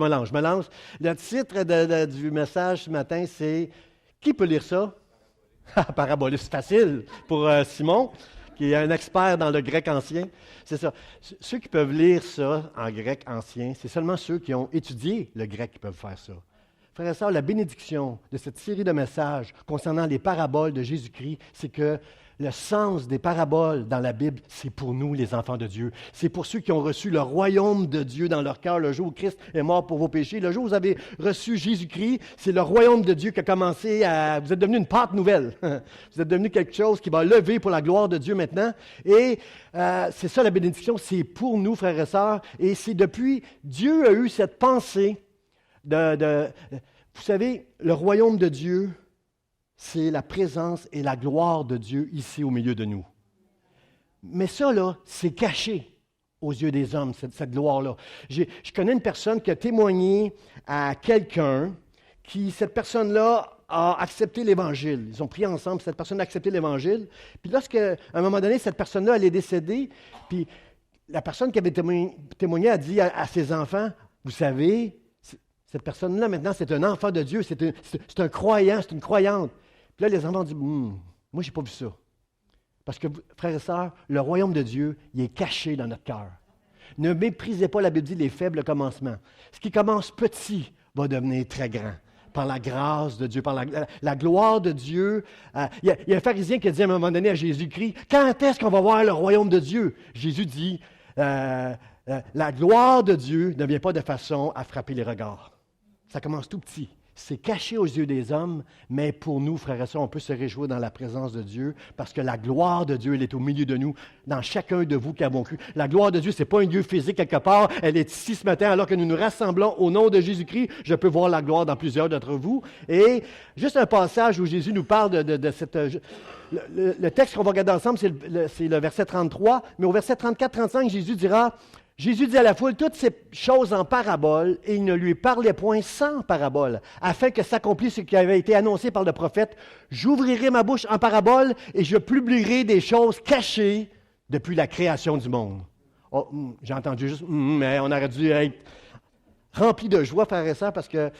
me lance. Le titre du message ce matin, c'est « Qui peut lire ça? » Parabole, c'est facile pour Simon, qui est un expert dans le grec ancien. C'est ça. Ceux qui peuvent lire ça en grec ancien, c'est seulement ceux qui ont étudié le grec qui peuvent faire ça. Frères et sœurs, la bénédiction de cette série de messages concernant les paraboles de Jésus-Christ, c'est que le sens des paraboles dans la Bible, c'est pour nous, les enfants de Dieu. C'est pour ceux qui ont reçu le royaume de Dieu dans leur cœur le jour où Christ est mort pour vos péchés. Le jour où vous avez reçu Jésus-Christ, c'est le royaume de Dieu qui a commencé à... Vous êtes devenu une pâte nouvelle. Vous êtes devenu quelque chose qui va lever pour la gloire de Dieu maintenant. Et c'est ça la bénédiction, c'est pour nous, frères et sœurs. Et c'est depuis, Dieu a eu cette pensée vous savez, le royaume de Dieu, c'est la présence et la gloire de Dieu ici au milieu de nous. Mais ça, là, c'est caché aux yeux des hommes, cette gloire-là. Je connais une personne qui a témoigné à quelqu'un cette personne-là a accepté l'Évangile. Ils ont prié ensemble, cette personne a accepté l'Évangile. Puis lorsqu'à un moment donné, cette personne-là, elle est décédée, puis la personne qui avait témoigné a dit à ses enfants, « Vous savez, cette personne-là, maintenant, c'est un enfant de Dieu, c'est un croyant, c'est une croyante. » Puis là, les enfants ont dit, « Moi, je n'ai pas vu ça. » Parce que, frères et sœurs, le royaume de Dieu, il est caché dans notre cœur. Ne méprisez pas, la Bible dit, les faibles commencements. Ce qui commence petit va devenir très grand. Par la grâce de Dieu, par la gloire de Dieu. Il y a un pharisien qui a dit à un moment donné à Jésus-Christ, « Quand est-ce qu'on va voir le royaume de Dieu? » Jésus dit, la gloire de Dieu ne vient pas de façon à frapper les regards. Ça commence tout petit. C'est caché aux yeux des hommes, mais pour nous, frères et sœurs, on peut se réjouir dans la présence de Dieu parce que la gloire de Dieu, elle est au milieu de nous, dans chacun de vous qui avons cru. La gloire de Dieu, ce n'est pas un lieu physique quelque part. Elle est ici ce matin alors que nous nous rassemblons au nom de Jésus-Christ. Je peux voir la gloire dans plusieurs d'entre vous. Et juste un passage où Jésus nous parle de cette... Le texte qu'on va regarder ensemble, c'est le verset 33, mais au verset 34-35, Jésus dit à la foule toutes ces choses en parabole, et il ne lui parlait point sans parabole, afin que s'accomplisse ce qui avait été annoncé par le prophète. J'ouvrirai ma bouche en parabole et je publierai des choses cachées depuis la création du monde. Oh, j'ai entendu juste, mais on aurait dû être rempli de joie, frères et sœurs, parce que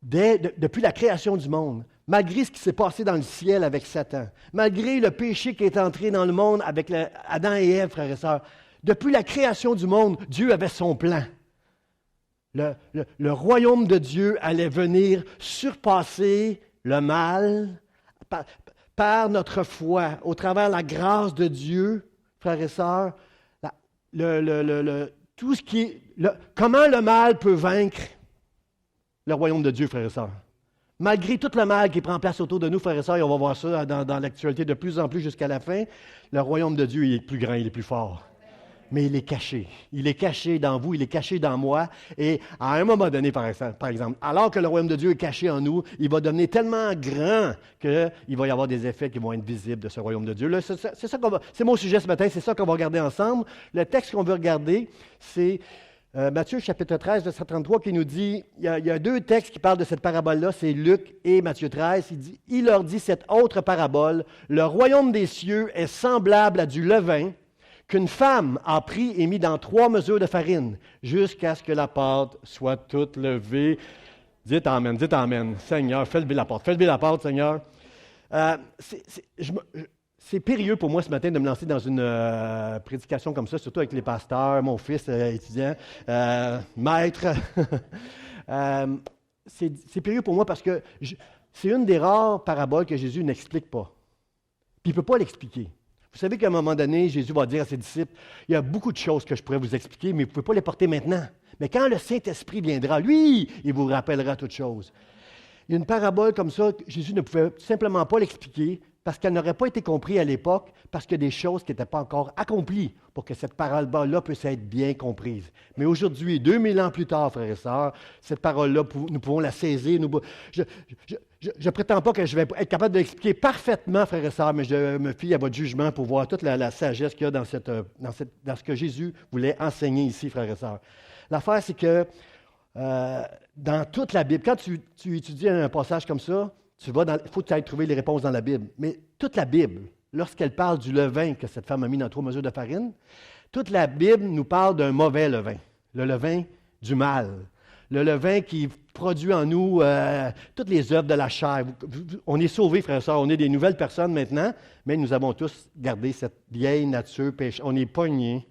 depuis la création du monde, malgré ce qui s'est passé dans le ciel avec Satan, malgré le péché qui est entré dans le monde avec Adam et Ève, frères et sœurs, depuis la création du monde, Dieu avait son plan. Le royaume de Dieu allait venir surpasser le mal par notre foi, au travers de la grâce de Dieu, frères et sœurs. Tout ce qui est, comment le mal peut vaincre le royaume de Dieu, frères et sœurs. Malgré tout le mal qui prend place autour de nous, frères et sœurs, et on va voir ça dans l'actualité de plus en plus jusqu'à la fin, le royaume de Dieu il est plus grand, il est plus fort. Mais il est caché. Il est caché dans vous, il est caché dans moi. Et à un moment donné, par exemple, alors que le royaume de Dieu est caché en nous, il va devenir tellement grand qu'il va y avoir des effets qui vont être visibles de ce royaume de Dieu. Là, c'est mon sujet ce matin, c'est ça qu'on va regarder ensemble. Le texte qu'on veut regarder, c'est Matthieu chapitre 13, verset 33, qui nous dit, il y a deux textes qui parlent de cette parabole-là, c'est Luc et Matthieu 13. Il leur dit cette autre parabole, « Le royaume des cieux est semblable à du levain, qu'une femme a pris et mis dans 3 mesures de farine, jusqu'à ce que la pâte soit toute levée. » Dites Amen, dites Amen. Seigneur, fais lever la pâte, Seigneur. C'est périlleux pour moi ce matin de me lancer dans une prédication comme ça, surtout avec les pasteurs, mon fils étudiant, maître. C'est périlleux pour moi parce que c'est une des rares paraboles que Jésus n'explique pas. Puis il ne peut pas l'expliquer. Vous savez qu'à un moment donné, Jésus va dire à ses disciples, il y a beaucoup de choses que je pourrais vous expliquer, mais vous ne pouvez pas les porter maintenant. Mais quand le Saint-Esprit viendra, lui, il vous rappellera toutes choses. Il y a une parabole comme ça, Jésus ne pouvait tout simplement pas l'expliquer parce qu'elle n'aurait pas été comprise à l'époque, parce qu'il y a des choses qui n'étaient pas encore accomplies pour que cette parabole-là puisse être bien comprise. Mais aujourd'hui, 2000 ans plus tard, frères et sœurs, cette parole-là, nous pouvons la saisir. Je ne prétends pas que je vais être capable de l'expliquer parfaitement, frères et sœurs, mais je me fie à votre jugement pour voir toute la sagesse qu'il y a dans ce que Jésus voulait enseigner ici, frères et sœurs. L'affaire, c'est que dans toute la Bible, quand tu étudies un passage comme ça, il faut que tu ailles trouver les réponses dans la Bible. Mais toute la Bible, lorsqu'elle parle du levain que cette femme a mis dans 3 mesures de farine, toute la Bible nous parle d'un mauvais levain, le levain du mal. Le levain qui produit en nous toutes les œuvres de la chair. On est sauvés, frères et sœurs, on est des nouvelles personnes maintenant, mais nous avons tous gardé cette vieille nature pécheresse. On est pognés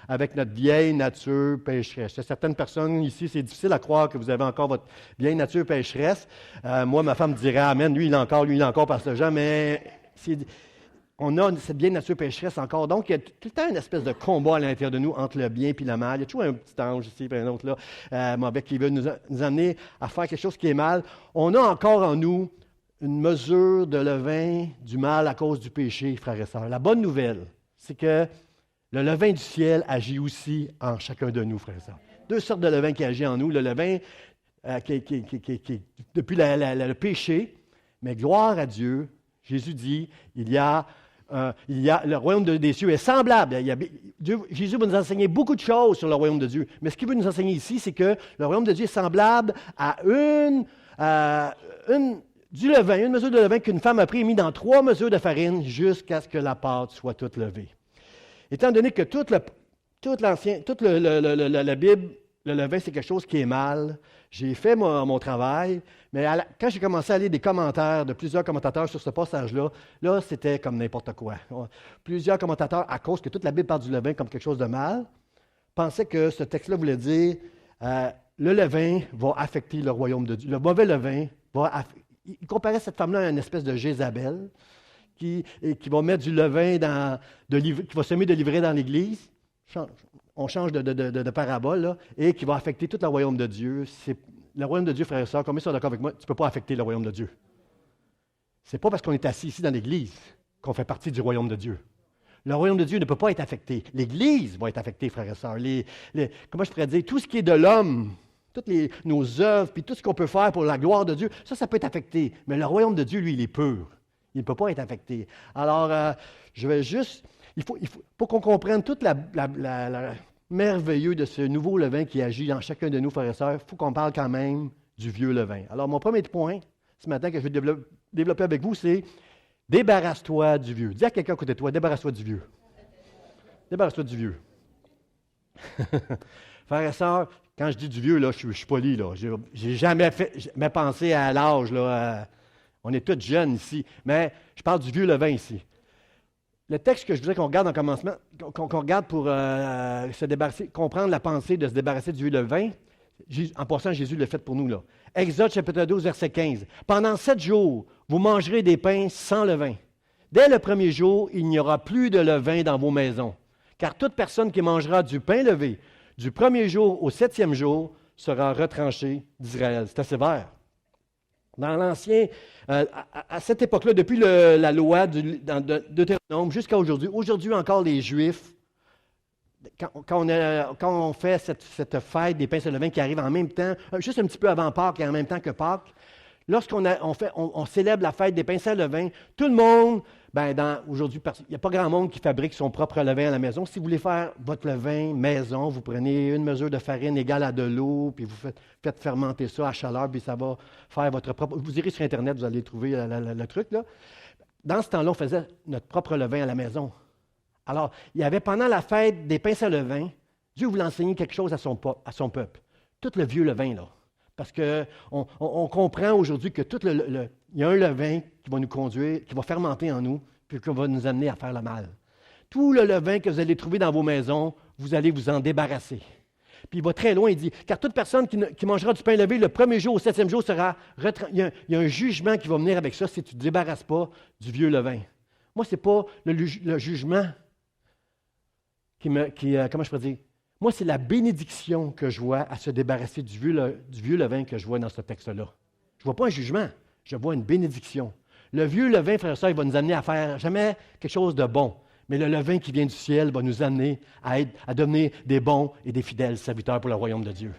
avec notre vieille nature pécheresse. Il y a certaines personnes ici, c'est difficile à croire que vous avez encore votre vieille nature pécheresse. Moi, ma femme dirait « Amen », lui, il l'a encore, Pasteur Jean, mais on a cette vieille nature pécheresse encore. Donc, il y a tout le temps une espèce de combat à l'intérieur de nous entre le bien et le mal. Il y a toujours un petit ange ici, puis un autre là, mauvais, qui veut nous amener à faire quelque chose qui est mal. On a encore en nous une mesure de levain du mal à cause du péché, frères et sœurs. La bonne nouvelle, c'est que le levain du ciel agit aussi en chacun de nous, frères et sœurs. Deux sortes de levain qui agit en nous. Le levain qui depuis le péché, mais gloire à Dieu, Jésus dit, il y a le royaume des cieux est semblable. Jésus va nous enseigner beaucoup de choses sur le royaume de Dieu. Mais ce qu'il veut nous enseigner ici, c'est que le royaume de Dieu est semblable à du levain, une mesure de levain qu'une femme a pris et mis dans 3 mesures de farine jusqu'à ce que la pâte soit toute levée. Étant donné que toute la Bible, le levain, c'est quelque chose qui est mal, j'ai fait mon travail, mais quand j'ai commencé à lire des commentaires de plusieurs commentateurs sur ce passage-là, là, c'était comme n'importe quoi. Plusieurs commentateurs, à cause que toute la Bible parle du levain comme quelque chose de mal, pensaient que ce texte-là voulait dire le levain va affecter le royaume de Dieu. Le mauvais levain va affecter. Il comparait cette femme-là à une espèce de Jézabel qui va mettre du levain qui va semer de l'ivraie dans l'Église. On change de parabole, là, et qui va affecter tout le royaume de Dieu. Le royaume de Dieu, frères et sœurs, combien sont d'accord avec moi? Tu ne peux pas affecter le royaume de Dieu. Ce n'est pas parce qu'on est assis ici dans l'Église qu'on fait partie du royaume de Dieu. Le royaume de Dieu ne peut pas être affecté. L'Église va être affectée, frères et sœurs. Comment je pourrais dire? Tout ce qui est de l'homme, toutes nos œuvres, puis tout ce qu'on peut faire pour la gloire de Dieu, ça peut être affecté. Mais le royaume de Dieu, lui, il est pur. Il ne peut pas être affecté. Alors, je vais juste... pour qu'on comprenne toute la merveilleux de ce nouveau levain qui agit dans chacun de nous, frères et sœurs, il faut qu'on parle quand même du vieux levain. Alors, mon premier point, ce matin, que je vais développer avec vous, c'est « Débarrasse-toi du vieux ». Dis à quelqu'un à côté de toi, « Débarrasse-toi du vieux ». Débarrasse-toi du vieux. Frères et sœurs, quand je dis du vieux, là, je suis poli, là. J'ai jamais pensé à l'âge, là. On est tous jeunes ici, mais je parle du vieux levain ici. Le texte que je voudrais qu'on regarde en commencement, qu'on regarde pour se débarrasser, comprendre la pensée de se débarrasser du vieux levain, en passant, Jésus l'a fait pour nous, là. Exode chapitre 12, verset 15. « Pendant 7 jours, vous mangerez des pains sans levain. Dès le premier jour, il n'y aura plus de levain dans vos maisons. Car toute personne qui mangera du pain levé du premier jour au 7e jour sera retranchée d'Israël. » C'était sévère. Dans l'Ancien, à cette époque-là, depuis la loi de Deutéronome jusqu'à aujourd'hui encore les Juifs, quand on fait cette fête des pains sans levain qui arrive en même temps, juste un petit peu avant Pâques et en même temps que Pâques, lorsqu'on célèbre la fête des pains sans levain, tout le monde, aujourd'hui, il n'y a pas grand monde qui fabrique son propre levain à la maison. Si vous voulez faire votre levain maison, vous prenez une mesure de farine égale à de l'eau, puis vous faites fermenter ça à chaleur, puis ça va faire votre propre... Vous irez sur Internet, vous allez trouver le truc, là. Dans ce temps-là, on faisait notre propre levain à la maison. Alors, il y avait pendant la fête des pains sans levain, Dieu voulait enseigner quelque chose à son peuple. Tout le vieux levain, là. Parce qu'on comprend aujourd'hui que il y a un levain qui va nous conduire, qui va fermenter en nous, puis qui va nous amener à faire le mal. Tout le levain que vous allez trouver dans vos maisons, vous allez vous en débarrasser. Puis il va très loin, il dit, car toute personne qui mangera du pain levé le premier jour au 7e jour sera... Il y a un jugement qui va venir avec ça si tu ne te débarrasses pas du vieux levain. Moi, ce n'est pas le jugement comment je pourrais dire? Moi, c'est la bénédiction que je vois à se débarrasser du vieux levain que je vois dans ce texte-là. Je ne vois pas un jugement, je vois une bénédiction. Le vieux levain, frère et sœur, il va nous amener à faire jamais quelque chose de bon. Mais le levain qui vient du ciel va nous amener à devenir des bons et des fidèles serviteurs pour le royaume de Dieu.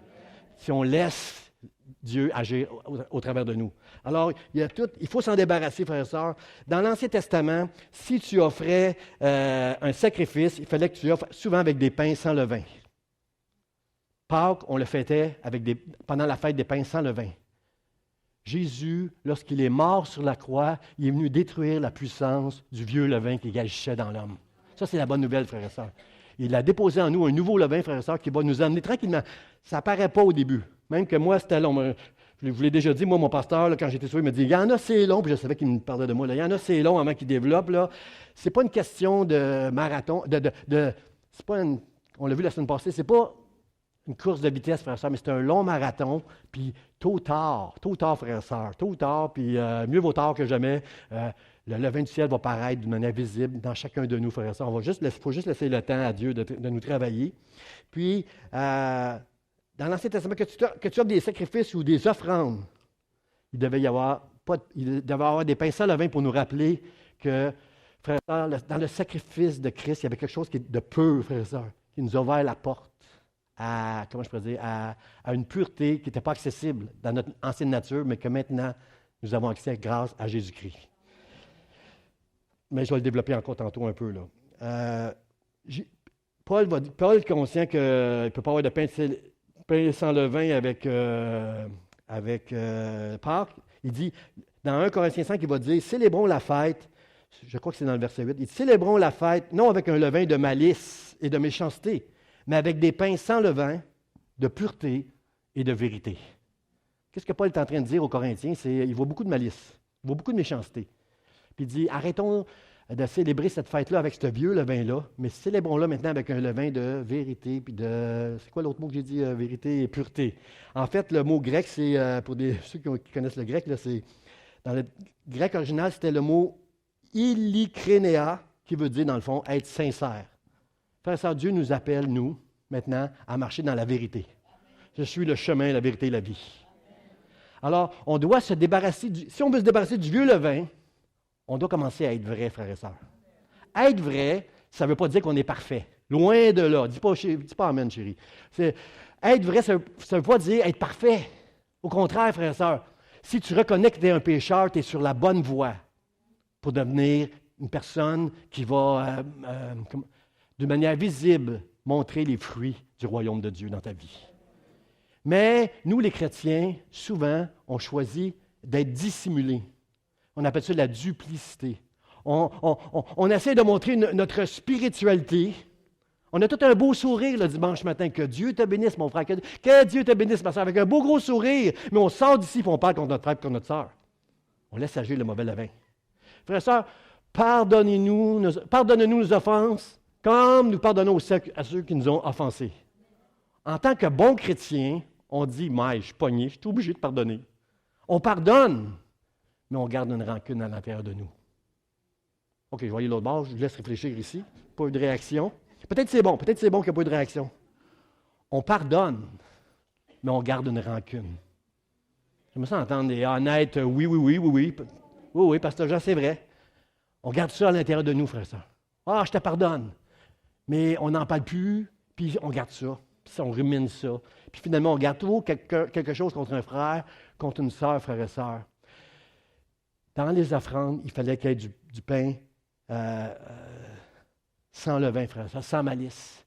Si on laisse Dieu agir au travers de nous. Alors, il faut s'en débarrasser, frères et sœurs. Dans l'Ancien Testament, si tu offrais un sacrifice, il fallait que tu offres souvent avec des pains sans levain. Pâques, on le fêtait pendant la fête des pains sans levain. Jésus, lorsqu'il est mort sur la croix, il est venu détruire la puissance du vieux levain qui agissait dans l'homme. Ça, c'est la bonne nouvelle, frères et sœurs. Il a déposé en nous un nouveau levain, frères et sœurs, qui va nous amener tranquillement. Ça ne paraît pas au début. Même que moi, c'était long. Je vous l'ai déjà dit, moi, mon pasteur, là, quand j'étais sauvé, il me dit, il y en a, c'est long, puis je savais qu'il me parlait de moi. Là. Il y en a, c'est long avant qu'il développe. Là. C'est pas une question de marathon, c'est pas on l'a vu la semaine passée, c'est pas une course de vitesse, frère et sœur, mais c'est un long marathon, puis tôt ou tard, frère et sœur, tôt ou tard, puis mieux vaut tard que jamais, le levain du ciel va paraître d'une manière visible dans chacun de nous, frère et sœur. Il faut juste laisser le temps à Dieu de nous travailler. Puis, dans l'Ancien Testament, que tu offres des sacrifices ou des offrandes, il devait y avoir des pains sans levain pour nous rappeler que, frère et sœur, dans le sacrifice de Christ, il y avait quelque chose de pur, frère et sœur, qui nous a ouvert la porte à une pureté qui n'était pas accessible dans notre ancienne nature, mais que maintenant, nous avons accès grâce à Jésus-Christ. Mais je vais le développer encore tantôt un peu. Là. Paul, conscient qu'il ne peut pas avoir de pain sans levain avec Pâques, il dit, dans 1 Corinthiens 5, il va dire, célébrons la fête, je crois que c'est dans le verset 8, il dit, célébrons la fête, non avec un levain de malice et de méchanceté, mais avec des pains sans levain, de pureté et de vérité. Qu'est-ce que Paul est en train de dire aux Corinthiens? Il voit beaucoup de malice, il voit beaucoup de méchanceté. Puis il dit, arrêtons de célébrer cette fête-là avec ce vieux levain-là, mais célébrons-la maintenant avec un levain de vérité, puis c'est quoi l'autre mot que j'ai dit, vérité et pureté? En fait, le mot grec, c'est, pour ceux qui connaissent le grec, là, c'est, dans le grec original, c'était le mot illikrénéa, qui veut dire, dans le fond, être sincère. Frère et sœur, Dieu nous appelle, nous, maintenant, à marcher dans la vérité. Je suis le chemin, la vérité et la vie. Alors, on doit se débarrasser, si on veut se débarrasser du vieux levain, on doit commencer à être vrai, frères et sœurs. Être vrai, ça ne veut pas dire qu'on est parfait. Loin de là. Dis pas amen, chérie. Être vrai, ça ne veut pas dire être parfait. Au contraire, frères et sœurs, si tu reconnais que tu es un pécheur, tu es sur la bonne voie pour devenir une personne qui va, de manière visible, montrer les fruits du royaume de Dieu dans ta vie. Mais nous, les chrétiens, souvent, on choisit d'être dissimulés. On appelle ça la duplicité. On essaie de montrer notre spiritualité. On a tout un beau sourire le dimanche matin. Que Dieu te bénisse, mon frère. Que Dieu te bénisse, ma soeur. Avec un beau gros sourire. Mais on sort d'ici et on parle contre notre frère et contre notre soeur. On laisse agir le mauvais levain. Frères et sœurs, pardonnez-nous nos offenses comme nous pardonnons à ceux qui nous ont offensés. En tant que bon chrétien, on dit, je suis pogné, je suis obligé de pardonner. On pardonne, mais on garde une rancune à l'intérieur de nous. OK, je vais aller l'autre bord, je vous laisse réfléchir ici. Pas eu de réaction. Peut-être c'est bon qu'il n'y a pas eu de réaction. On pardonne, mais on garde une rancune. J'aimerais ça entendre des honnêtes, oui. Oui, pasteur Jean, c'est vrai. On garde ça à l'intérieur de nous, frère et sœur. Je te pardonne. Mais on n'en parle plus, puis on garde ça. Puis on rumine ça. Puis finalement, on garde toujours quelque chose contre un frère, contre une sœur, frère et sœur. Dans les offrandes, il fallait qu'il y ait du pain sans levain, frère, sans malice.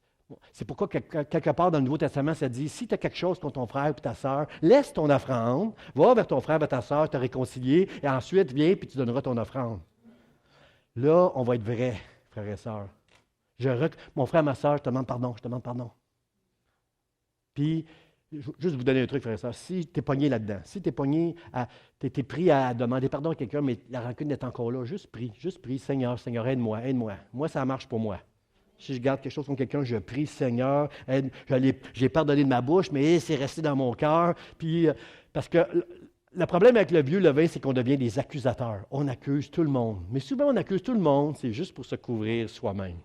C'est pourquoi, quelque part dans le Nouveau Testament, ça dit, si tu as quelque chose contre ton frère ou ta sœur, laisse ton offrande, va vers ton frère, vers ta sœur, te réconcilier, et ensuite, viens, puis tu donneras ton offrande. Là, on va être vrai, frères et sœurs. Mon frère, ma sœur, je te demande pardon. Puis, juste vous donner un truc, frère et sœur, si tu es pogné là-dedans, si tu es pogné, tu es pris à demander pardon à quelqu'un, mais la rancune est encore là, juste prie, Seigneur, aide-moi. Moi, ça marche pour moi. Si je garde quelque chose contre quelqu'un, je prie, Seigneur, aide, j'ai pardonné de ma bouche, mais c'est resté dans mon cœur. Puis, parce que le problème avec le vieux levain, c'est qu'on devient des accusateurs. On accuse tout le monde. Mais souvent, on accuse tout le monde, c'est juste pour se couvrir soi-même.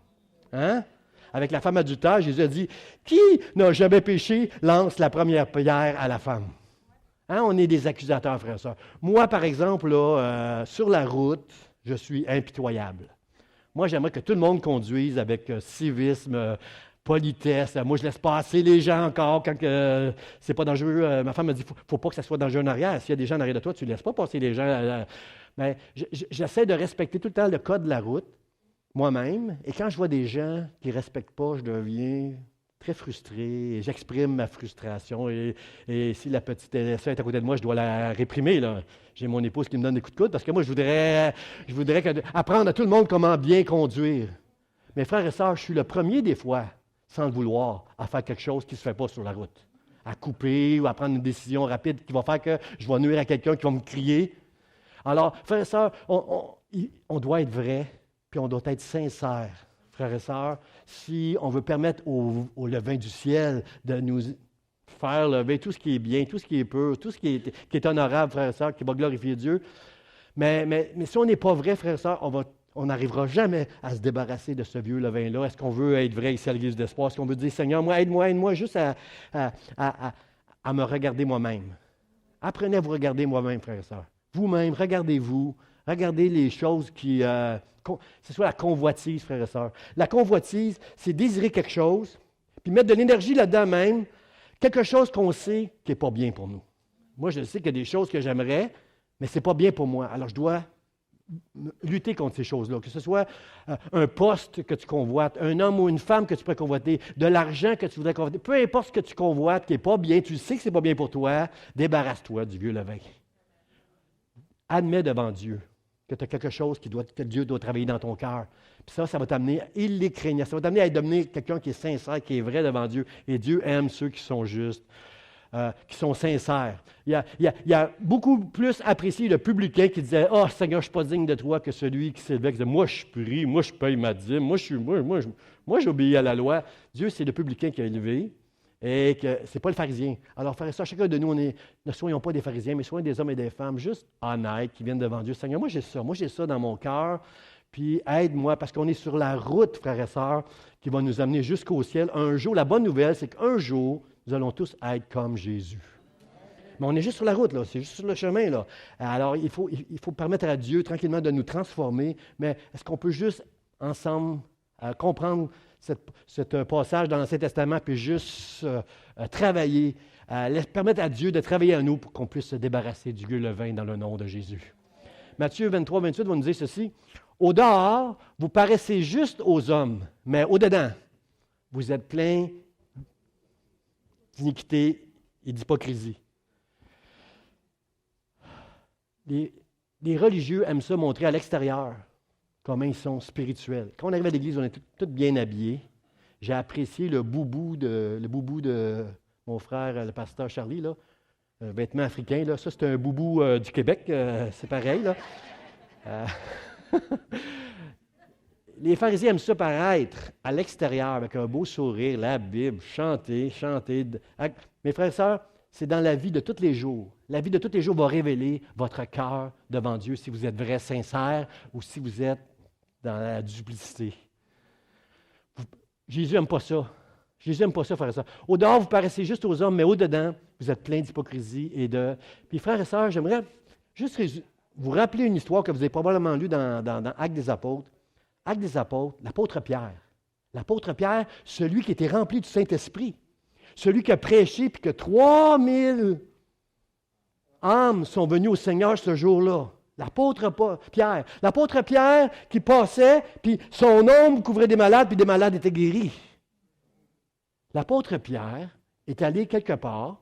Hein? Avec la femme adultère, Jésus a dit, qui n'a jamais péché, lance la première pierre à la femme. Hein? On est des accusateurs, frères et sœurs. Moi, par exemple, là, sur la route, je suis impitoyable. Moi, j'aimerais que tout le monde conduise avec civisme, politesse. Moi, je laisse passer les gens encore quand c'est pas dangereux. Ma femme m'a dit, il ne faut pas que ça soit dangereux en arrière. S'il y a des gens en arrière de toi, tu ne laisses pas passer les gens. Mais j'essaie de respecter tout le temps le code de la route, moi-même. Et quand je vois des gens qui ne respectent pas, je deviens très frustré. Et j'exprime ma frustration. Et si la petite sœur est à côté de moi, je dois la réprimer, là. J'ai mon épouse qui me donne des coups de coude parce que moi, je voudrais apprendre à tout le monde comment bien conduire. Mes frères et sœurs, je suis le premier des fois, sans le vouloir, à faire quelque chose qui ne se fait pas sur la route. à couper ou à prendre une décision rapide qui va faire que je vais nuire à quelqu'un qui va me crier. Alors, frères et sœurs, on doit être vrai, puis on doit être sincère, frères et sœurs, si on veut permettre au levain du ciel de nous faire lever tout ce qui est bien, tout ce qui est pur, tout ce qui est honorable, frères et sœurs, qui va glorifier Dieu. Mais si on n'est pas vrai, frères et sœurs, on n'arrivera jamais à se débarrasser de ce vieux levain-là. Est-ce qu'on veut être vrai ici à l'Église d'Espoir? Est-ce qu'on veut dire, Seigneur, moi, aide-moi juste à me regarder moi-même? Apprenez à vous regarder moi-même, frères et sœurs. Vous-même, regardez-vous. Regardez les choses ce soit la convoitise, frères et sœurs. La convoitise, c'est désirer quelque chose, puis mettre de l'énergie là-dedans même, quelque chose qu'on sait qui n'est pas bien pour nous. Moi, je sais qu'il y a des choses que j'aimerais, mais ce n'est pas bien pour moi. Alors, je dois lutter contre ces choses-là, que ce soit un poste que tu convoites, un homme ou une femme que tu pourrais convoiter, de l'argent que tu voudrais convoiter, peu importe ce que tu convoites qui n'est pas bien, tu sais que ce n'est pas bien pour toi, débarrasse-toi du vieux levain. Admets devant Dieu que tu as quelque chose que Dieu doit travailler dans ton cœur. Puis ça va t'amener à l'illécraignant. Ça va t'amener à devenir quelqu'un qui est sincère, qui est vrai devant Dieu. Et Dieu aime ceux qui sont justes, qui sont sincères. Il y a beaucoup plus apprécié le publicain qui disait « Ah, Seigneur, je ne suis pas digne de toi » que celui qui s'élevait, qui disait « Moi, je prie, moi, je paye ma dîme, moi, j'obéis à la loi. » Dieu, c'est le publicain qui a élevé et que ce n'est pas le pharisien. Alors, frères et sœurs, chacun de nous, ne soyons pas des pharisiens, mais soyons des hommes et des femmes juste honnêtes qui viennent devant Dieu. « Seigneur, moi, j'ai ça dans mon cœur. » Puis aide-moi, parce qu'on est sur la route, frères et sœurs, qui va nous amener jusqu'au ciel. Un jour, la bonne nouvelle, c'est qu'un jour, nous allons tous être comme Jésus. Mais on est juste sur la route, là. C'est juste sur le chemin, là. Alors, il faut permettre à Dieu, tranquillement, de nous transformer. Mais est-ce qu'on peut juste, ensemble, comprendre ce passage dans l'Ancien Testament, puis juste travailler, permettre à Dieu de travailler en nous pour qu'on puisse se débarrasser du vieux levain dans le nom de Jésus. Matthieu 23, 28 va nous dire ceci. « Au dehors, vous paraissez juste aux hommes, mais au-dedans, vous êtes pleins d'iniquité et d'hypocrisie. » Les religieux aiment ça montrer à l'extérieur comment ils sont spirituels. Quand on arrive à l'église, on est tous bien habillés. J'ai apprécié le boubou de mon frère, le pasteur Charlie, là. Vêtements africains, là. Ça, c'est un boubou du Québec, c'est pareil, là. Les pharisiens aiment ça paraître à l'extérieur avec un beau sourire, la Bible, chanter. Mes frères et sœurs, c'est dans la vie de tous les jours. La vie de tous les jours va révéler votre cœur devant Dieu, si vous êtes vrai, sincère, ou si vous êtes dans la duplicité. Jésus n'aime pas ça. Jésus n'aime pas ça, frères et sœurs. Au dehors, vous paraissez juste aux hommes, mais au-dedans, vous êtes plein d'hypocrisie et de... Puis, frères et sœurs, j'aimerais juste vous rappeler une histoire que vous avez probablement lue dans Actes des Apôtres. Actes des Apôtres, l'apôtre Pierre. L'apôtre Pierre, celui qui était rempli du Saint-Esprit. Celui qui a prêché, puis que 3000 âmes sont venues au Seigneur ce jour-là. L'apôtre Pierre. L'apôtre Pierre qui passait, puis son ombre couvrait des malades, puis des malades étaient guéris. L'apôtre Pierre est allé quelque part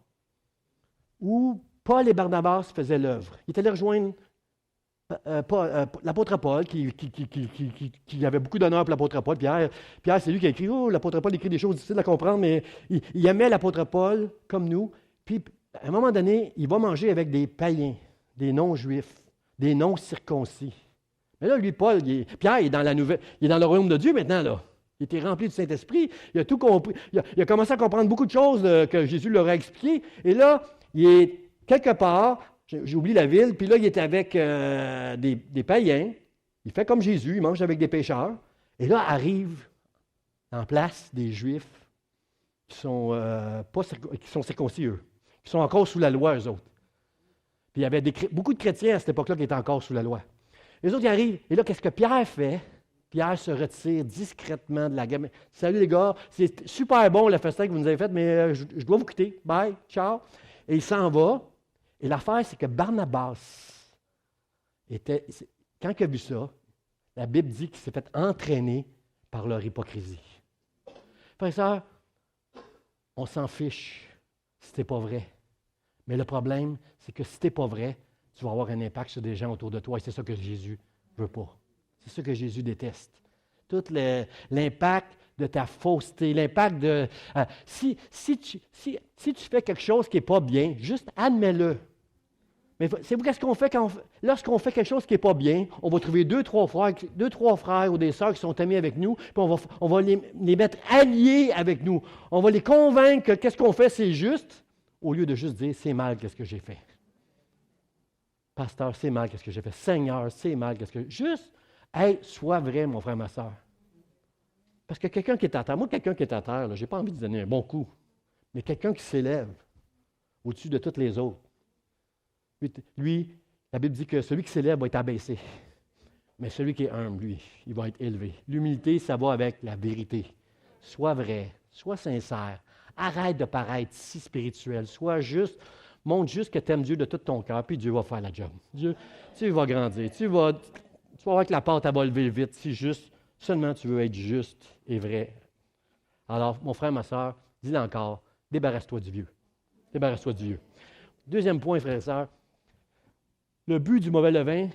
où Paul et Barnabas faisaient l'œuvre. Il est allé rejoindre l'apôtre Paul, qui avait beaucoup d'honneur pour l'apôtre Paul. Pierre, c'est lui qui a écrit, l'apôtre Paul écrit des choses difficiles à comprendre, mais il aimait l'apôtre Paul comme nous. Puis, à un moment donné, il va manger avec des païens, des non-juifs, des non-circoncis. Mais là, lui, Pierre, il est dans le royaume de Dieu maintenant, là. Il était rempli du Saint-Esprit, il a tout compris. Il a commencé à comprendre beaucoup de choses que Jésus leur a expliquées. Et là, il est quelque part, j'oublie la ville, puis là, il est avec des païens. Il fait comme Jésus, il mange avec des pécheurs. Et là, arrivent en place des Juifs qui sont circoncis, eux, qui sont encore sous la loi, eux autres. Puis il y avait beaucoup de chrétiens à cette époque-là qui étaient encore sous la loi. Les autres, ils arrivent. Et là, qu'est-ce que Pierre fait? Pierre se retire discrètement de la gamme. « Salut les gars, c'est super bon le festin que vous nous avez fait, mais je dois vous quitter. Bye, ciao. » Et il s'en va. Et l'affaire, c'est que Barnabas quand il a vu ça, la Bible dit qu'il s'est fait entraîner par leur hypocrisie. Frères et sœurs, on s'en fiche si ce n'est pas vrai. Mais le problème, c'est que si ce n'est pas vrai, tu vas avoir un impact sur des gens autour de toi. Et c'est ça que Jésus ne veut pas. C'est ça que Jésus déteste. Tout l'impact de ta fausseté, l'impact de... si tu fais quelque chose qui n'est pas bien, juste admets-le. Mais savez-vous qu'est-ce qu'on fait lorsqu'on fait quelque chose qui n'est pas bien? On va trouver deux, trois frères ou des sœurs qui sont amis avec nous, puis on va les mettre alliés avec nous. On va les convaincre que qu'est-ce qu'on fait, c'est juste, au lieu de juste dire, c'est mal, qu'est-ce que j'ai fait. Pasteur, c'est mal, qu'est-ce que j'ai fait. Seigneur, c'est mal, qu'est-ce que... Juste, hey, sois vrai, mon frère, ma sœur. Parce que quelqu'un qui est à terre, moi, quelqu'un qui est à terre, je n'ai pas envie de donner un bon coup, mais quelqu'un qui s'élève au-dessus de tous les autres. Lui, la Bible dit que celui qui s'élève va être abaissé. Mais celui qui est humble, lui, il va être élevé. L'humilité, ça va avec la vérité. Sois vrai, sois sincère. Arrête de paraître si spirituel. Sois juste, montre juste que tu aimes Dieu de tout ton cœur, puis Dieu va faire la job. Dieu, tu vas grandir. Tu vas voir que la pâte, elle va lever vite. Si juste, seulement tu veux être juste et vrai. Alors, mon frère, ma soeur, dis-le encore, débarrasse-toi du vieux. Débarrasse-toi du vieux. Deuxième point, frères et sœurs, le but du mauvais levain,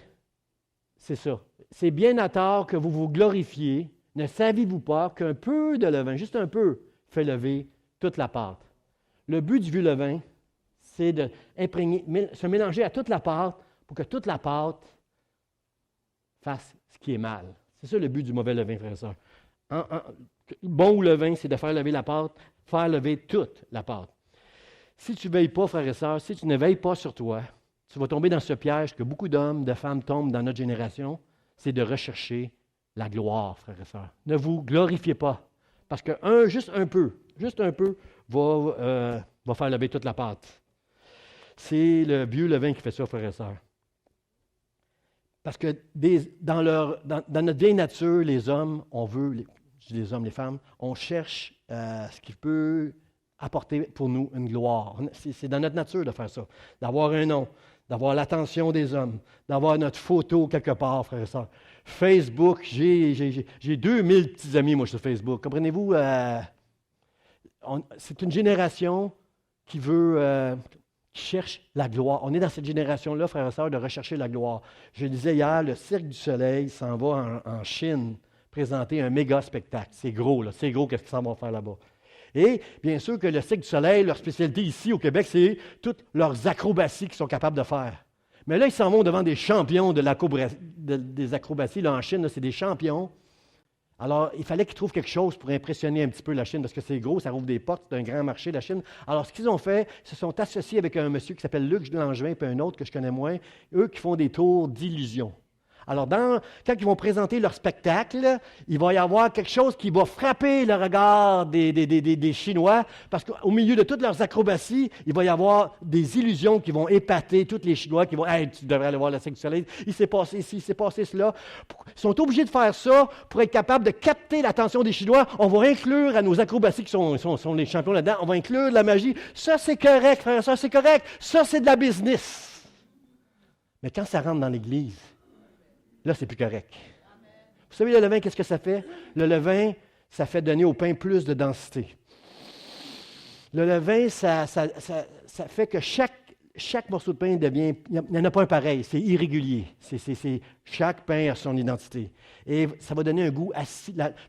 c'est ça. C'est bien à tort que vous vous glorifiez. Ne saviez-vous pas qu'un peu de levain, juste un peu, fait lever toute la pâte? Le but du vieux levain, c'est de se mélanger à toute la pâte pour que toute la pâte fasse ce qui est mal. C'est ça le but du mauvais levain, frères et sœurs. Bon levain, c'est de faire lever la pâte, faire lever toute la pâte. Si tu ne veilles pas, frères et sœurs, si tu ne veilles pas sur toi, tu vas tomber dans ce piège que beaucoup d'hommes, de femmes tombent dans notre génération, c'est de rechercher la gloire, frères et sœurs. Ne vous glorifiez pas, parce que juste un peu, va faire lever toute la pâte. C'est le vieux levain qui fait ça, frères et sœurs. Parce que dans notre vieille nature, les hommes, les hommes, les femmes, on cherche ce qui peut apporter pour nous une gloire. C'est dans notre nature de faire ça, d'avoir un nom, d'avoir l'attention des hommes, d'avoir notre photo quelque part, frères et sœurs. Facebook, j'ai 2000 petits amis, moi, sur Facebook. Comprenez-vous? C'est une génération qui cherche la gloire. On est dans cette génération-là, frères et sœurs, de rechercher la gloire. Je disais hier, le Cirque du Soleil s'en va en Chine présenter un méga spectacle. C'est gros, là. C'est gros, qu'est-ce qu'ils s'en vont faire là-bas. Et bien sûr que le Cirque du Soleil, leur spécialité ici au Québec, c'est toutes leurs acrobaties qu'ils sont capables de faire. Mais là, ils s'en vont devant des champions des acrobaties. Là, en Chine, là, c'est des champions. Alors, il fallait qu'ils trouvent quelque chose pour impressionner un petit peu la Chine, parce que c'est gros, ça rouvre des portes, c'est un grand marché, la Chine. Alors, ce qu'ils ont fait, ils se sont associés avec un monsieur qui s'appelle Luc Langevin, puis un autre que je connais moins, eux qui font des tours d'illusion. Alors, quand ils vont présenter leur spectacle, il va y avoir quelque chose qui va frapper le regard des Chinois, parce qu'au milieu de toutes leurs acrobaties, il va y avoir des illusions qui vont épater tous les Chinois, qui vont « Hey, tu devrais aller voir le Cirque du Soleil, il s'est passé ici, il s'est passé cela. » Ils sont obligés de faire ça pour être capables de capter l'attention des Chinois. On va inclure à nos acrobaties, qui sont les champions là-dedans, on va inclure de la magie. Ça, c'est correct, frère, ça, c'est correct. Ça, c'est de la business. Mais quand ça rentre dans l'Église, là, c'est plus correct. Vous savez, le levain, qu'est-ce que ça fait? Le levain, ça fait donner au pain plus de densité. Le levain, ça fait que chaque morceau de pain devient... Il n'y en a pas un pareil, c'est irrégulier. Chaque pain a son identité. Et ça va donner un goût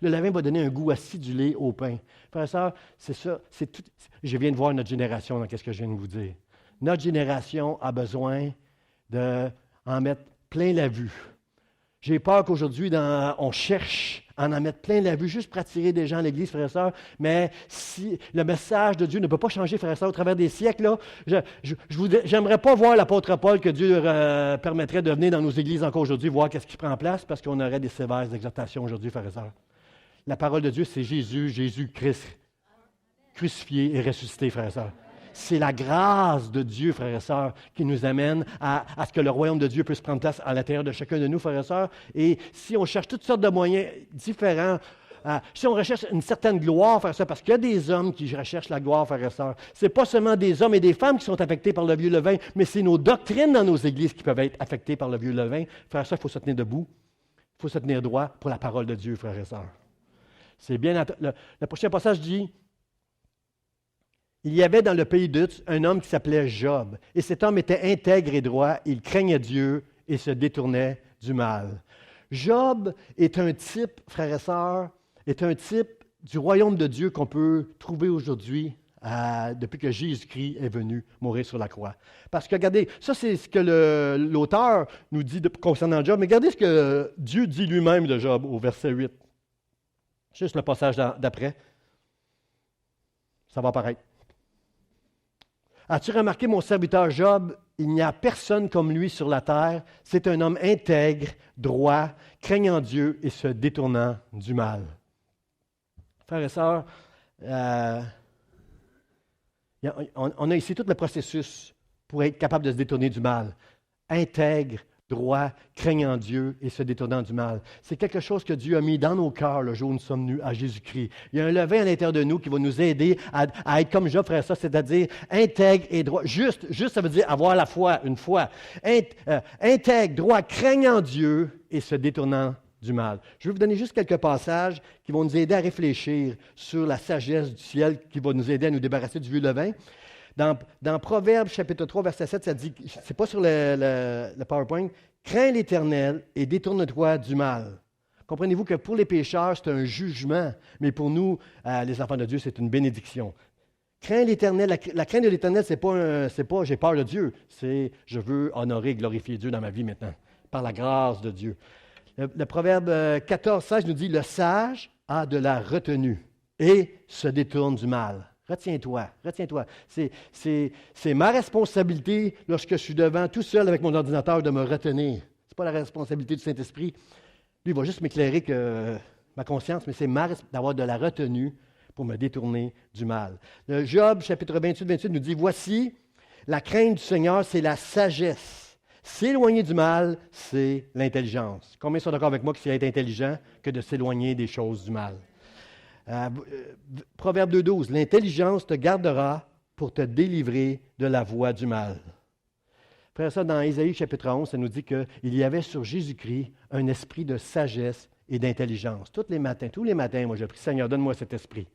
le levain va donner un goût acidulé au pain. Frères et sœurs, c'est ça. Je viens de voir notre génération dans ce que je viens de vous dire. Notre génération a besoin d'en mettre plein la vue. J'ai peur qu'aujourd'hui, on cherche à en mettre plein la vue juste pour attirer des gens à l'Église, frères et sœurs. Mais si le message de Dieu ne peut pas changer, frères et sœurs, au travers des siècles, là, j'aimerais pas voir l'apôtre Paul que Dieu permettrait de venir dans nos églises encore aujourd'hui, voir qu'est-ce qui prend place, parce qu'on aurait des sévères exhortations aujourd'hui, frères et sœurs. La parole de Dieu, c'est Jésus-Christ, crucifié et ressuscité, frères et sœurs. C'est la grâce de Dieu, frères et sœurs, qui nous amène à ce que le royaume de Dieu puisse prendre place à l'intérieur de chacun de nous, frères et sœurs. Et si on cherche toutes sortes de moyens différents, si on recherche une certaine gloire, frères et sœurs, parce qu'il y a des hommes qui recherchent la gloire, frères et sœurs, ce n'est pas seulement des hommes et des femmes qui sont affectés par le vieux levain, mais c'est nos doctrines dans nos églises qui peuvent être affectées par le vieux levain. Frères et sœurs, il faut se tenir debout, il faut se tenir droit pour la parole de Dieu, frères et sœurs. C'est bien. Le prochain passage dit... Il y avait dans le pays d'Uz un homme qui s'appelait Job. Et cet homme était intègre et droit, il craignait Dieu et se détournait du mal. Job est un type, frères et sœurs, est un type du royaume de Dieu qu'on peut trouver aujourd'hui depuis que Jésus-Christ est venu mourir sur la croix. Parce que, regardez, ça c'est ce que l'auteur nous dit concernant Job, mais regardez ce que Dieu dit lui-même de Job au verset 8. Juste le passage d'après. Ça va apparaître. As-tu remarqué mon serviteur Job? Il n'y a personne comme lui sur la terre. C'est un homme intègre, droit, craignant Dieu et se détournant du mal. Frères et sœurs, on a ici tout le processus pour être capable de se détourner du mal. Intègre, droit, craignant Dieu et se détournant du mal. C'est quelque chose que Dieu a mis dans nos cœurs le jour où nous sommes venus à Jésus-Christ. Il y a un levain à l'intérieur de nous qui va nous aider à être comme Job, frère, ça, c'est-à-dire intègre et droit. Juste, ça veut dire avoir la foi, une foi. Intègre, droit, craignant Dieu et se détournant du mal. Je vais vous donner juste quelques passages qui vont nous aider à réfléchir sur la sagesse du ciel, qui va nous aider à nous débarrasser du vieux levain. Dans Proverbes, chapitre 3, verset 7, ça dit, c'est pas sur le PowerPoint, « Crains l'Éternel et détourne-toi du mal ». Comprenez-vous que pour les pécheurs, c'est un jugement, mais pour nous, les enfants de Dieu, c'est une bénédiction. Crains l'Éternel. La crainte de l'Éternel, c'est pas j'ai peur de Dieu, c'est je veux honorer et glorifier Dieu dans ma vie maintenant, par la grâce de Dieu. Le Proverbe 14, 16 nous dit, « Le sage a de la retenue et se détourne du mal. » Retiens-toi. C'est ma responsabilité lorsque je suis devant tout seul avec mon ordinateur de me retenir. Ce n'est pas la responsabilité du Saint-Esprit. Lui, il va juste m'éclairer que ma conscience, mais c'est d'avoir de la retenue pour me détourner du mal. Le Job, chapitre 28 nous dit, « Voici, la crainte du Seigneur, c'est la sagesse. S'éloigner du mal, c'est l'intelligence. » Combien sont d'accord avec moi que c'est être intelligent que de s'éloigner des choses du mal? Proverbe 2,12, « L'intelligence te gardera pour te délivrer de la voie du mal. » Frère, ça, dans Ésaïe chapitre 11, ça nous dit qu'il y avait sur Jésus-Christ un esprit de sagesse et d'intelligence. Tous les matins, moi je prie, Seigneur, donne-moi cet esprit.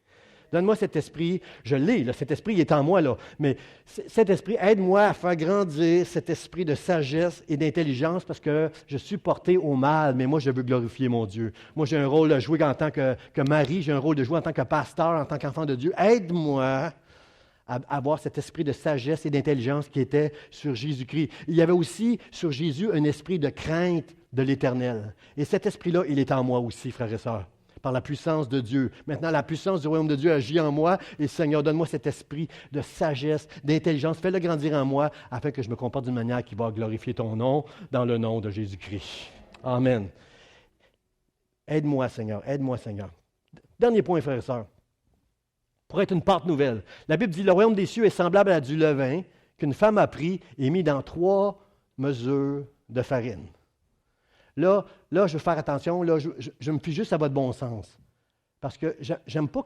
Donne-moi cet esprit, je l'ai, là, cet esprit il est en moi, là. Mais cet esprit, aide-moi à faire grandir cet esprit de sagesse et d'intelligence parce que je suis porté au mal, mais moi, je veux glorifier mon Dieu. Moi, j'ai un rôle à jouer en tant que mari, j'ai un rôle de jouer en tant que pasteur, en tant qu'enfant de Dieu. Aide-moi à avoir cet esprit de sagesse et d'intelligence qui était sur Jésus-Christ. Il y avait aussi sur Jésus un esprit de crainte de l'Éternel. Et cet esprit-là, il est en moi aussi, frères et sœurs, par la puissance de Dieu. Maintenant, la puissance du royaume de Dieu agit en moi. Et Seigneur, donne-moi cet esprit de sagesse, d'intelligence. Fais-le grandir en moi afin que je me comporte d'une manière qui va glorifier ton nom dans le nom de Jésus-Christ. Amen. Aide-moi, Seigneur. Aide-moi, Seigneur. Dernier point, frères et sœurs. Pour être une pâte nouvelle. La Bible dit, le royaume des cieux est semblable à du levain qu'une femme a pris et mis dans 3 mesures de farine. Là, je veux faire attention, là, je me fie juste à votre bon sens. Parce que j'aime pas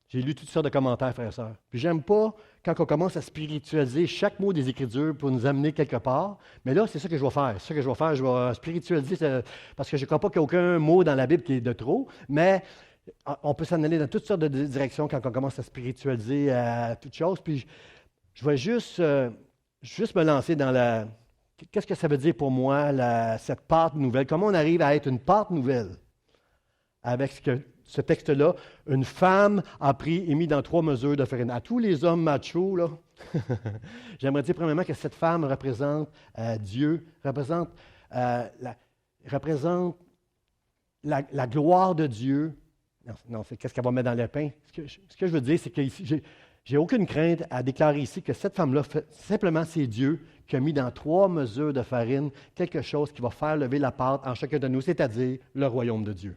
j'ai lu toutes sortes de commentaires, frères et sœurs, puis j'aime pas quand on commence à spiritualiser chaque mot des Écritures pour nous amener quelque part, mais là, c'est ça que je vais faire. C'est ça que je vais faire, je vais spiritualiser, parce que je ne crois pas qu'il n'y a aucun mot dans la Bible qui est de trop, mais on peut s'en aller dans toutes sortes de directions quand on commence à spiritualiser toutes choses, puis je vais juste me lancer dans la... Qu'est-ce que ça veut dire pour moi, cette pâte nouvelle? Comment on arrive à être une pâte nouvelle? Avec ce texte-là, une femme a pris et mis dans 3 mesures de farine. À tous les hommes machos, là, j'aimerais dire premièrement que cette femme représente Dieu, représente la gloire de Dieu. Non, c'est qu'est-ce qu'elle va mettre dans le pain. Ce que je veux dire, c'est que j'ai aucune crainte à déclarer ici que cette femme-là, simplement, c'est Dieu qui a mis dans 3 mesures de farine quelque chose qui va faire lever la pâte en chacun de nous, c'est-à-dire le royaume de Dieu.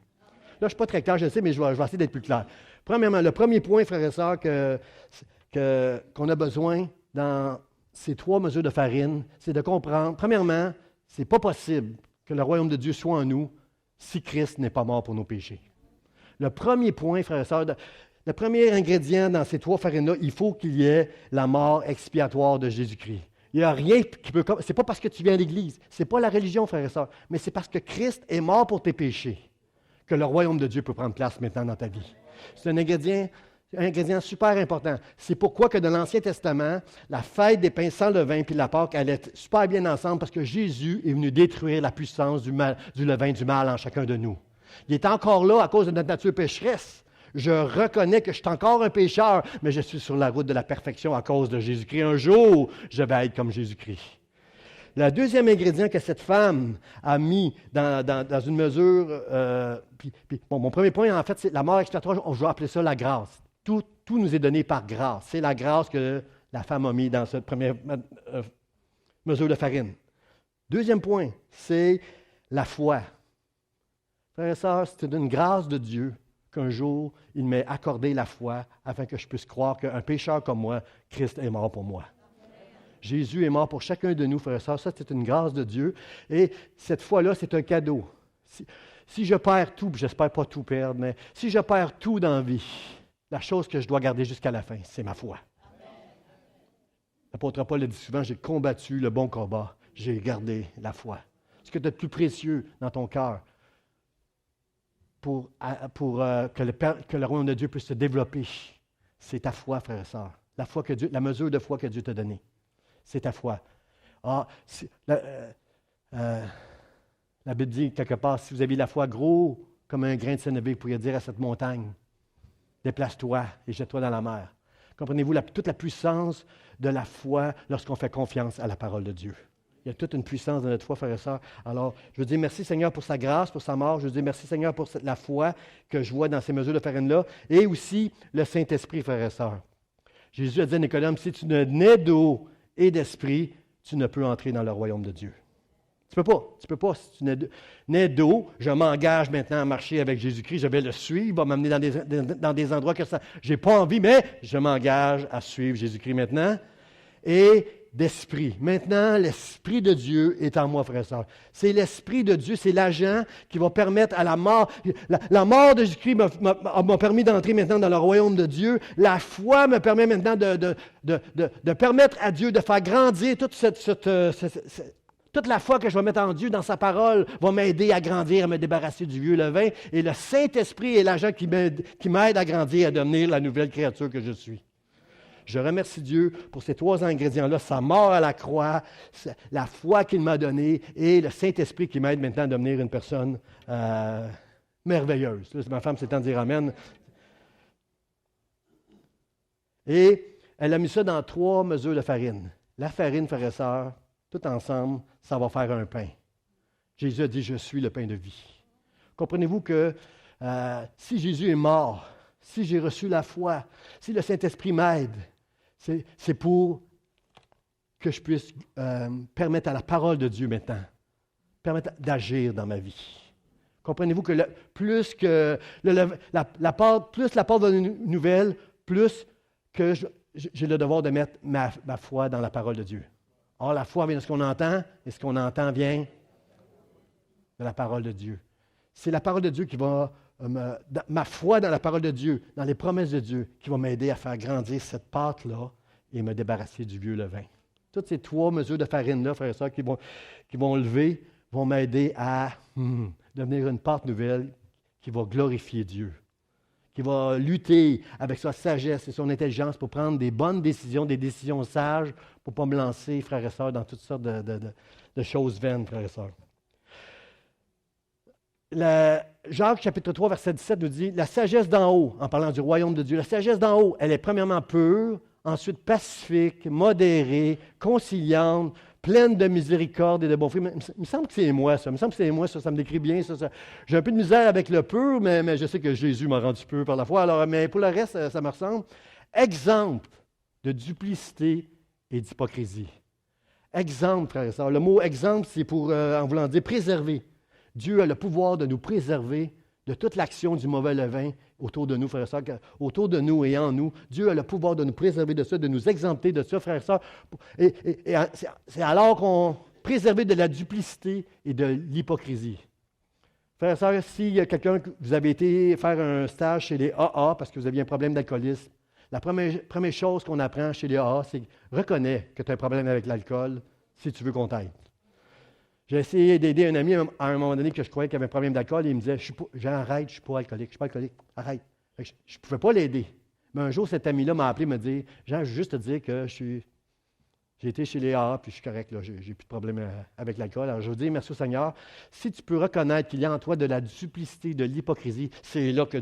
Là, je ne suis pas très clair, je le sais, mais je vais essayer d'être plus clair. Premièrement, le premier point, frères et sœurs, qu'on a besoin dans ces 3 mesures de farine, c'est de comprendre, premièrement, ce n'est pas possible que le royaume de Dieu soit en nous si Christ n'est pas mort pour nos péchés. Le premier point, frères et sœurs, le premier ingrédient dans ces 3 farines-là, il faut qu'il y ait la mort expiatoire de Jésus-Christ. Il n'y a rien qui peut... Ce n'est pas parce que tu viens à l'Église, ce n'est pas la religion, frères et sœurs, mais c'est parce que Christ est mort pour tes péchés que le royaume de Dieu peut prendre place maintenant dans ta vie. C'est un ingrédient super important. C'est pourquoi que dans l'Ancien Testament, la fête des pains sans levain et la Pâque allaient super bien ensemble parce que Jésus est venu détruire la puissance du levain du mal en chacun de nous. Il est encore là à cause de notre nature pécheresse. Je reconnais que je suis encore un pécheur, mais je suis sur la route de la perfection à cause de Jésus-Christ. Un jour, je vais être comme Jésus-Christ. Le deuxième ingrédient que cette femme a mis dans une mesure, mon premier point, en fait, c'est la mort expiatoire, je vais appeler ça la grâce. Tout nous est donné par grâce. C'est la grâce que la femme a mis dans cette première mesure de farine. Deuxième point, c'est la foi. Frères et sœurs, c'est une grâce de Dieu qu'un jour, il m'ait accordé la foi afin que je puisse croire qu'un pécheur comme moi, Christ est mort pour moi. Jésus est mort pour chacun de nous, frères et sœurs. Ça, c'est une grâce de Dieu. Et cette foi-là, c'est un cadeau. Si je perds tout, puis j'espère pas tout perdre, mais si je perds tout dans la vie, la chose que je dois garder jusqu'à la fin, c'est ma foi. L'apôtre Paul le dit souvent, j'ai combattu le bon combat, j'ai gardé la foi. Ce que tu as de plus précieux dans ton cœur pour que le royaume de Dieu puisse se développer, c'est ta foi, frères et sœurs. La mesure de foi que Dieu t'a donnée. C'est ta foi. La Bible dit quelque part, si vous avez la foi gros comme un grain de sénévé, vous pourriez dire à cette montagne, déplace-toi et jette-toi dans la mer. Comprenez-vous toute la puissance de la foi lorsqu'on fait confiance à la parole de Dieu. Il y a toute une puissance dans notre foi, frères et sœurs. Alors, je veux dire merci Seigneur pour sa grâce, pour sa mort. Je veux dire merci Seigneur pour la foi que je vois dans ces mesures de farine-là. Et aussi le Saint-Esprit, frères et sœurs. Jésus a dit à Nicodème, si tu ne nais d'eau et d'esprit, tu ne peux entrer dans le royaume de Dieu. Tu ne peux pas. Si tu nais d'eau, je m'engage maintenant à marcher avec Jésus-Christ, je vais le suivre, il va m'amener dans des endroits que je n'ai pas envie, mais je m'engage à suivre Jésus-Christ maintenant. Et d'esprit. Maintenant, l'Esprit de Dieu est en moi, frères et sœurs. C'est l'Esprit de Dieu, c'est l'agent qui va permettre à la mort. La mort de Jésus-Christ m'a permis d'entrer maintenant dans le royaume de Dieu. La foi me permet maintenant de permettre à Dieu de faire grandir toute la foi que je vais mettre en Dieu, dans sa parole, va m'aider à grandir, à me débarrasser du vieux levain. Et le Saint-Esprit est l'agent qui m'aide à grandir, à devenir la nouvelle créature que je suis. Je remercie Dieu pour ces trois ingrédients-là, sa mort à la croix, la foi qu'il m'a donnée et le Saint-Esprit qui m'aide maintenant à devenir une personne merveilleuse. Là, ma femme s'étend de dire Amen. Et elle a mis ça dans 3 mesures de farine. La farine, frères et sœurs, tout ensemble, ça va faire un pain. Jésus a dit, je suis le pain de vie. Comprenez-vous que si Jésus est mort, si j'ai reçu la foi, si le Saint-Esprit m'aide, c'est pour que je puisse permettre à la parole de Dieu maintenant, permettre d'agir dans ma vie. Comprenez-vous que plus la part de la nouvelle, plus que j'ai le devoir de mettre ma foi dans la parole de Dieu. Or, la foi vient de ce qu'on entend, et ce qu'on entend vient de la parole de Dieu. C'est la parole de Dieu qui va ma foi dans la parole de Dieu, dans les promesses de Dieu, qui va m'aider à faire grandir cette pâte-là et me débarrasser du vieux levain. Toutes ces 3 mesures de farine-là, frères et sœurs, qui vont lever, vont m'aider à devenir une pâte nouvelle qui va glorifier Dieu, qui va lutter avec sa sagesse et son intelligence pour prendre des bonnes décisions, des décisions sages, pour ne pas me lancer, frères et sœurs, dans toutes sortes de choses vaines, frères et sœurs. Jacques chapitre 3, verset 17 nous dit, la sagesse d'en haut, en parlant du royaume de Dieu, la sagesse d'en haut, elle est premièrement pure, ensuite pacifique, modérée, conciliante, pleine de miséricorde et de bons fruits. Il me semble que c'est moi, ça. Ça me décrit bien, ça. J'ai un peu de misère avec le pur, mais je sais que Jésus m'a rendu pur par la foi. Alors, mais pour le reste, ça me ressemble. Exemple de duplicité et d'hypocrisie. Exemple, frères et sœurs. Le mot exemple, c'est en voulant dire préserver. Dieu a le pouvoir de nous préserver de toute l'action du mauvais levain autour de nous, frères et sœurs, autour de nous et en nous. Dieu a le pouvoir de nous préserver de ça, de nous exempter de ça, frères et sœurs. Et c'est alors qu'on préserve de la duplicité et de l'hypocrisie. Frères et sœurs, s'il y a quelqu'un que vous avez été faire un stage chez les AA parce que vous aviez un problème d'alcoolisme, la première chose qu'on apprend chez les AA, c'est reconnais que tu as un problème avec l'alcool si tu veux qu'on t'aide. J'ai essayé d'aider un ami à un moment donné que je croyais qu'il avait un problème d'alcool et il me disait arrête, je ne suis pas alcoolique, arrête. Je ne pouvais pas l'aider. Mais un jour, cet ami-là m'a appelé et m'a dit Jean, je veux juste te dire que je suis J'ai été chez Léa, puis je suis correct, là, j'ai plus de problème avec l'alcool. Alors je veux dire, merci au Seigneur. Si tu peux reconnaître qu'il y a en toi de la duplicité, de l'hypocrisie, c'est là que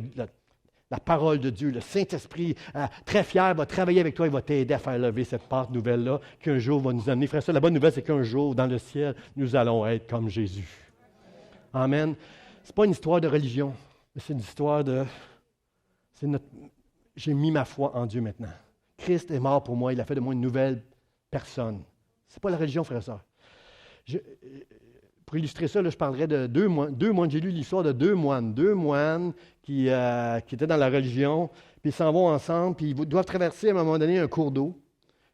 la parole de Dieu, le Saint-Esprit, très fier, va travailler avec toi et va t'aider à faire lever cette pente nouvelle-là qu'un jour va nous amener. Frère, ça, la bonne nouvelle, c'est qu'un jour, dans le ciel, nous allons être comme Jésus. Amen. Ce n'est pas une histoire de religion, mais c'est une histoire de... J'ai mis ma foi en Dieu maintenant. Christ est mort pour moi, il a fait de moi une nouvelle personne. Ce n'est pas la religion, frère et sœur. Pour illustrer ça, là, je parlerai de deux moines. J'ai lu l'histoire de deux moines qui étaient dans la religion, puis ils s'en vont ensemble, puis ils doivent traverser à un moment donné un cours d'eau.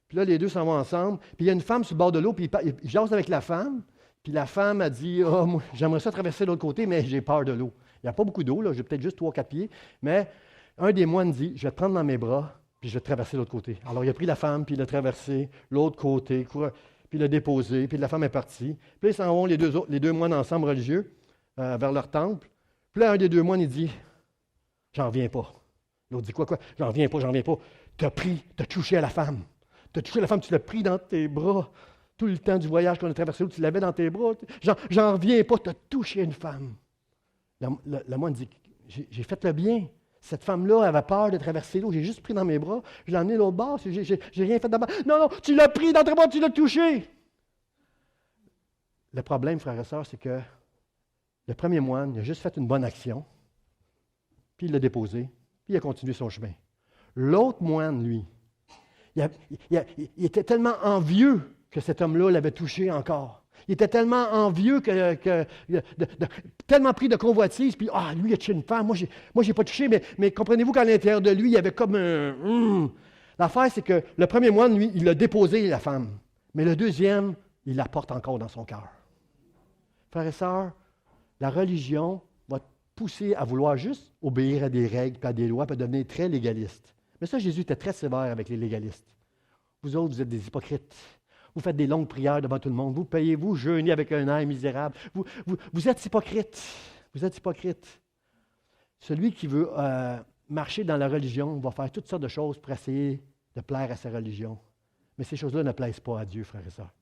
Puis là, les deux s'en vont ensemble, puis il y a une femme sur le bord de l'eau, puis ils jasent avec la femme, puis la femme a dit « Ah, moi, j'aimerais ça traverser de l'autre côté, mais j'ai peur de l'eau. » Il n'y a pas beaucoup d'eau, là, j'ai peut-être juste 3-4 pieds, mais un des moines dit « Je vais te prendre dans mes bras, puis je vais te traverser de l'autre côté. » Alors, il a pris la femme, puis il l'a traversé l'autre côté, puis il l'a déposé, puis la femme est partie. Puis là, ils s'en vont, les deux moines ensemble religieux, vers leur temple. Puis là, un des deux moines, il dit « J'en reviens pas. » L'autre dit « Quoi? J'en reviens pas. T'as touché à la femme. T'as touché à la femme, tu l'as pris dans tes bras. Tout le temps du voyage qu'on a traversé, tu l'avais dans tes bras. J'en reviens pas, t'as touché une femme. » Le moine dit « J'ai fait le bien. Cette femme-là avait peur de traverser l'eau. J'ai juste pris dans mes bras. Je l'ai emmené de l'autre bord. J'ai rien fait d'abord. Non, tu l'as pris dans tes bras, tu l'as touché. » Le problème, frères et sœurs, c'est que le premier moine, il a juste fait une bonne action, puis il l'a déposé, puis il a continué son chemin. L'autre moine, lui, il était tellement envieux que cet homme-là l'avait touché encore. Il était tellement envieux, tellement pris de convoitise, puis lui, il a touché une femme, moi, j'ai pas touché, mais comprenez-vous qu'à l'intérieur de lui, il y avait comme un... L'affaire, c'est que le premier moine, lui, il a déposé la femme, mais le deuxième, il la porte encore dans son cœur. Frères et sœurs, la religion va te pousser à vouloir juste obéir à des règles, puis à des lois, puis à devenir très légaliste. Mais ça, Jésus était très sévère avec les légalistes. Vous autres, vous êtes des hypocrites. Vous faites des longues prières devant tout le monde. Vous payez, vous jeûnez avec un air misérable. Vous êtes hypocrites. Vous êtes hypocrites. Celui qui veut marcher dans la religion va faire toutes sortes de choses pour essayer de plaire à sa religion. Mais ces choses-là ne plaisent pas à Dieu, frères et sœurs.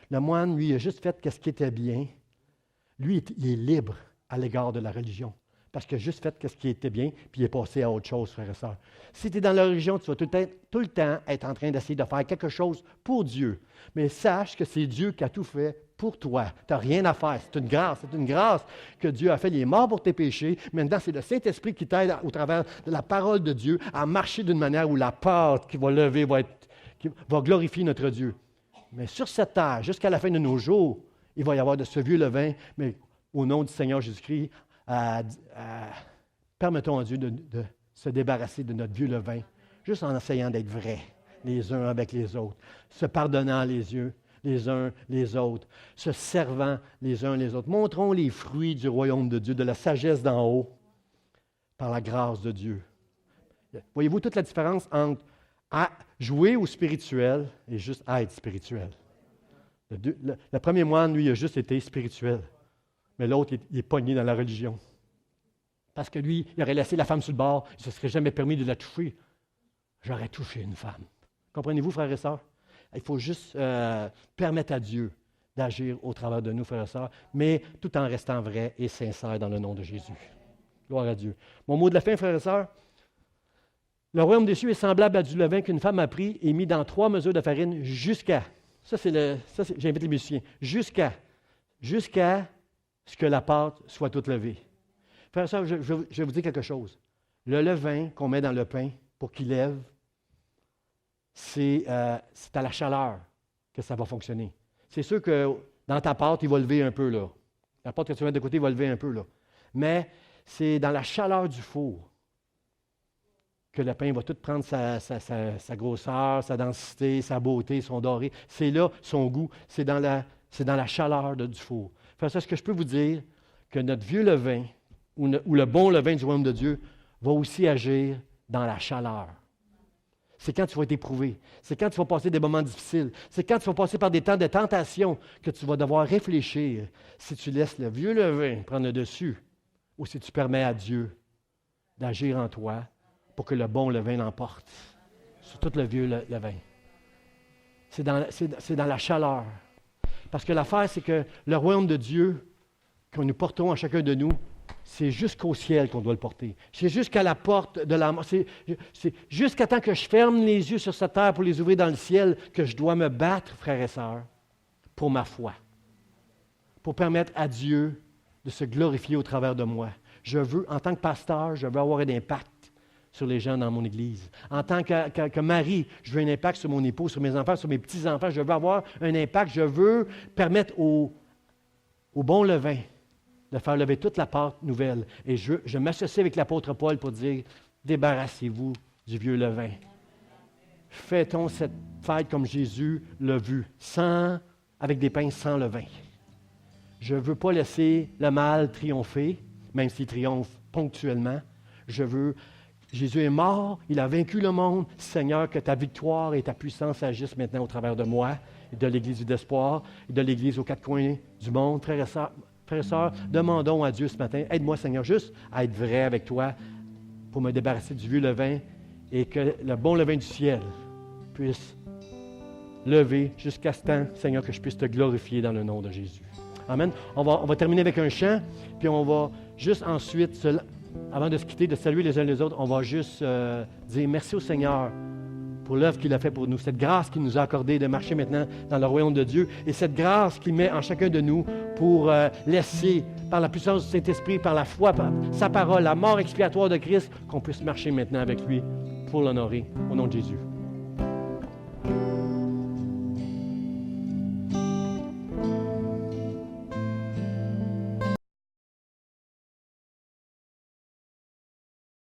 Le moine, lui, a juste fait ce qui était bien. Lui, il est libre à l'égard de la religion. Parce qu'il a juste fait ce qui était bien, puis il est passé à autre chose, frères et sœurs. Si tu es dans la religion, tu vas tout le temps être en train d'essayer de faire quelque chose pour Dieu. Mais sache que c'est Dieu qui a tout fait pour toi. Tu n'as rien à faire. C'est une grâce que Dieu a fait. Il est mort pour tes péchés. Maintenant, c'est le Saint-Esprit qui t'aide au travers de la parole de Dieu à marcher d'une manière où la pâte qui va lever qui va glorifier notre Dieu. Mais sur cette terre, jusqu'à la fin de nos jours, il va y avoir de ce vieux levain, mais au nom du Seigneur Jésus-Christ, permettons à Dieu de se débarrasser de notre vieux levain, juste en essayant d'être vrais les uns avec les autres, se pardonnant les uns les autres, se servant les uns les autres. Montrons les fruits du royaume de Dieu, de la sagesse d'en haut, par la grâce de Dieu. Voyez-vous toute la différence entre jouer au spirituel et juste être spirituel? Le premier moine, lui, il a juste été spirituel. Mais l'autre, il est pogné dans la religion. Parce que lui, il aurait laissé la femme sur le bord, il ne se serait jamais permis de la toucher. J'aurais touché une femme. Comprenez-vous, frères et sœurs? Il faut juste permettre à Dieu d'agir au travers de nous, frères et sœurs, mais tout en restant vrai et sincère dans le nom de Jésus. Gloire à Dieu. Mon mot de la fin, frères et sœurs, le royaume des cieux est semblable à du levain qu'une femme a pris et mis dans 3 mesures de farine jusqu'à, j'invite les musiciens, jusqu'à ce que la pâte soit toute levée. Frères et sœurs, je vais vous dire quelque chose. Le levain qu'on met dans le pain pour qu'il lève, c'est à la chaleur que ça va fonctionner. C'est sûr que dans ta pâte, il va lever un peu, là. La pâte que tu mets de côté, il va lever un peu, là. Mais c'est dans la chaleur du four que le pain va tout prendre sa grosseur, sa densité, sa beauté, son doré. C'est là son goût. C'est dans la chaleur du four. Frères et sœurs, est-ce que je peux vous dire que notre vieux levain, ou le bon levain du royaume de Dieu, va aussi agir dans la chaleur? C'est quand tu vas être éprouvé. C'est quand tu vas passer des moments difficiles. C'est quand tu vas passer par des temps de tentation que tu vas devoir réfléchir si tu laisses le vieux levain prendre le dessus ou si tu permets à Dieu d'agir en toi pour que le bon levain l'emporte sur tout le vieux levain. C'est dans la chaleur. Parce que l'affaire, c'est que le royaume de Dieu, que nous portons à chacun de nous, c'est jusqu'au ciel qu'on doit le porter. C'est jusqu'à la porte de la mort. C'est jusqu'à temps que je ferme les yeux sur cette terre pour les ouvrir dans le ciel que je dois me battre, frères et sœurs, pour ma foi. Pour permettre à Dieu de se glorifier au travers de moi. Je veux, en tant que pasteur, je veux avoir un impact sur les gens dans mon Église. En tant que mari, je veux un impact sur mon époux, sur mes enfants, sur mes petits-enfants. Je veux avoir un impact. Je veux permettre au bon levain de faire lever toute la pâte nouvelle. Et je m'associe avec l'apôtre Paul pour dire, débarrassez-vous du vieux levain. Fêtons cette fête comme Jésus l'a vu, avec des pains sans levain. Je ne veux pas laisser le mal triompher, même s'il triomphe ponctuellement. Jésus est mort, il a vaincu le monde. Seigneur, que ta victoire et ta puissance agissent maintenant au travers de moi, et de l'Église d'espoir, et de l'Église aux quatre coins du monde. Frères et sœurs, demandons à Dieu ce matin, aide-moi Seigneur, juste à être vrai avec toi pour me débarrasser du vieux levain et que le bon levain du ciel puisse lever jusqu'à ce temps, Seigneur, que je puisse te glorifier dans le nom de Jésus. Amen. On va terminer avec un chant, puis on va juste ensuite, avant de se quitter, de saluer les uns les autres, on va juste dire merci au Seigneur pour l'œuvre qu'il a fait pour nous, cette grâce qu'il nous a accordée de marcher maintenant dans le royaume de Dieu et cette grâce qu'il met en chacun de nous pour laisser, par la puissance du Saint-Esprit, par la foi, par sa parole, la mort expiatoire de Christ, qu'on puisse marcher maintenant avec lui pour l'honorer. Au nom de Jésus.